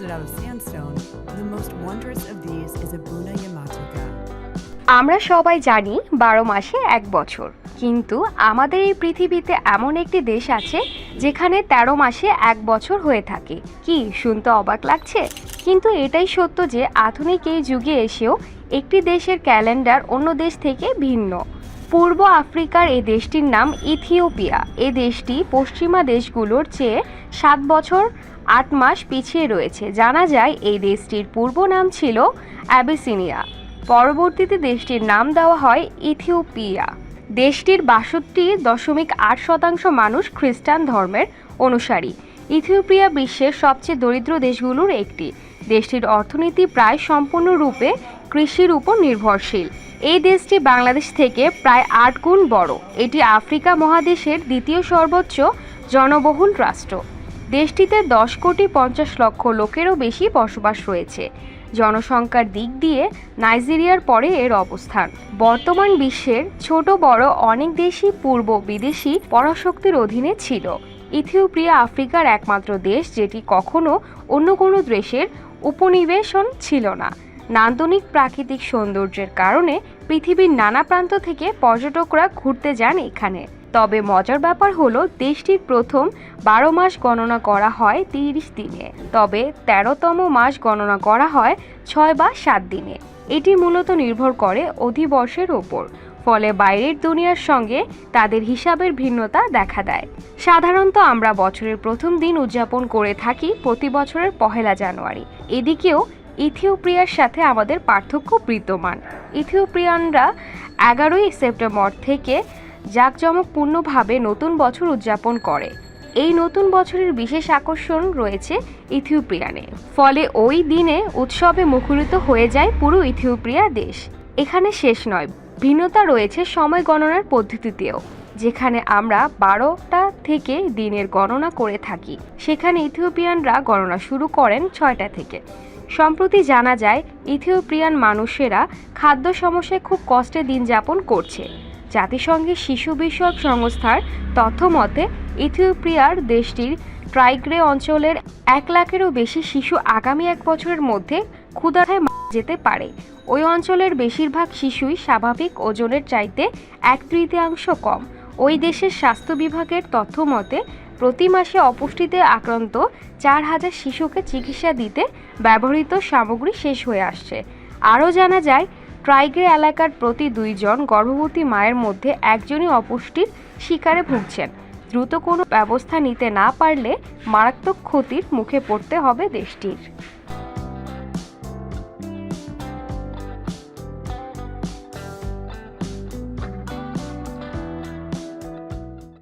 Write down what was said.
crafted out of sandstone. The most wondrous of these is Abuna Yamatoka. আমরা সবাই জানি 12 মাসে এক বছর, কিন্তু আমাদের এই পৃথিবীতে এমন একটি দেশ আছে যেখানে 13 মাসে এক বছর হয়ে থাকে। কি শুনতে অবাক লাগছে, কিন্তু এটাই সত্য যে আধুনিক এই যুগে এসেও একটি দেশের ক্যালেন্ডার অন্য দেশ থেকে ভিন্ন। পূর্ব আফ্রিকার এই দেশটির নাম ইথিওপিয়া। এই দেশটি পশ্চিমা দেশগুলোর চেয়ে 7 বছর 8 মাস পিছিয়ে রয়েছে। জানা যায় এই দেশটির পূর্ব নাম ছিল অ্যাবিসিনিয়া, পরবর্তীতে দেশটির নাম দেওয়া হয় ইথিওপিয়া। দেশটির 62.8% মানুষ খ্রিস্টান ধর্মের অনুসারী। ইথিওপিয়া বিশ্বের সবচেয়ে দরিদ্র দেশগুলোর একটি। দেশটির অর্থনীতি প্রায় সম্পূর্ণরূপে কৃষির উপর নির্ভরশীল। এই দেশটি বাংলাদেশ থেকে প্রায় 8 গুণ বড়। এটি আফ্রিকা মহাদেশের দ্বিতীয় সর্বোচ্চ জনবহুল রাষ্ট্র। দেশটিতে 10,50,00,000 লোকেরও বেশি বসবাস রয়েছে। জনসংখ্যার দিক দিয়ে নাইজেরিয়ার পরে এর অবস্থান। বর্তমান বিশ্বের ছোট বড় অনেক দেশই পূর্ব বিদেশি পরাশক্তির অধীনে ছিল। ইথিওপিয়া আফ্রিকার একমাত্র দেশ যেটি কখনো অন্য কোনো দেশের উপনিবেশন ছিল না। নান্দনিক প্রাকৃতিক সৌন্দর্যের কারণে পৃথিবীর নানা প্রান্ত থেকে পর্যটকরা ঘুরতে যান এখানে। তবে মজার ব্যাপার হলো দেশটির প্রথম 12 মাস গণনা করা হয় 30 দিনে, তবে 13তম মাস গণনা করা হয় 6 বা 7 দিনে। এটি মূলত নির্ভর করে অধিবর্ষের ওপর, ফলে বাইরের দুনিয়ার সঙ্গে তাদের হিসাবের ভিন্নতা দেখা দেয়। সাধারণত আমরা বছরের প্রথম দিন উদযাপন করে থাকি প্রতি বছরের 1 জানুয়ারি। এদিকেও ইথিওপিয়ার সাথে আমাদের পার্থক্য বিদ্যমান। ইথিওপিয়ানরা 11ই সেপ্টেম্বর থেকে জাঁকজমকপূর্ণভাবে নতুন বছর উদযাপন করে। এই নতুন বছরের বিশেষ আকর্ষণ রয়েছে ইথিওপিয়ানে, ফলে ওই দিনে উৎসবে মুখরিত হয়ে যায় পুরো ইথিওপিয়া দেশ। এখানে শেষ নয়, ভিন্নতা রয়েছে সময় গণনার পদ্ধতিতেও। যেখানে আমরা 12টা থেকে দিনের গণনা করে থাকি, সেখানে ইথিওপিয়ানরা গণনা শুরু করেন 6টা থেকে। সম্প্রতি জানা যায় ইথিওপিয়ান মানুষেরা খাদ্য সমস্যায় খুব কষ্টে দিন যাপন করছে। জাতিসংঘের শিশু বিষয়ক সংস্থার তথ্য মতে ইথিওপিয়ার দেশটির ট্রাইগ্রে অঞ্চলের 1 লাখেরও বেশি শিশু আগামী 1 বছরের মধ্যে ক্ষুধায় মারা যেতে পারে। ওই অঞ্চলের বেশিরভাগ শিশুই স্বাভাবিক ওজনের চাইতে 1/3 কম। ওই দেশের স্বাস্থ্য বিভাগের তথ্য মতে প্রতি মাসে অপুষ্টিতে আক্রান্ত 4,000 শিশুকে চিকিৎসা দিতে ব্যবহৃত সামগ্রী শেষ হয়ে আসছে। আরও জানা যায় ট্রাইগ্রে এলাকার প্রতি 2 জন গর্ভবতী মায়ের মধ্যে একজনই অপুষ্টির শিকারে ভুগছেন। দ্রুত কোনো ব্যবস্থা নিতে না পারলে মারাত্মক ক্ষতির মুখে পড়তে হবে দেশটির।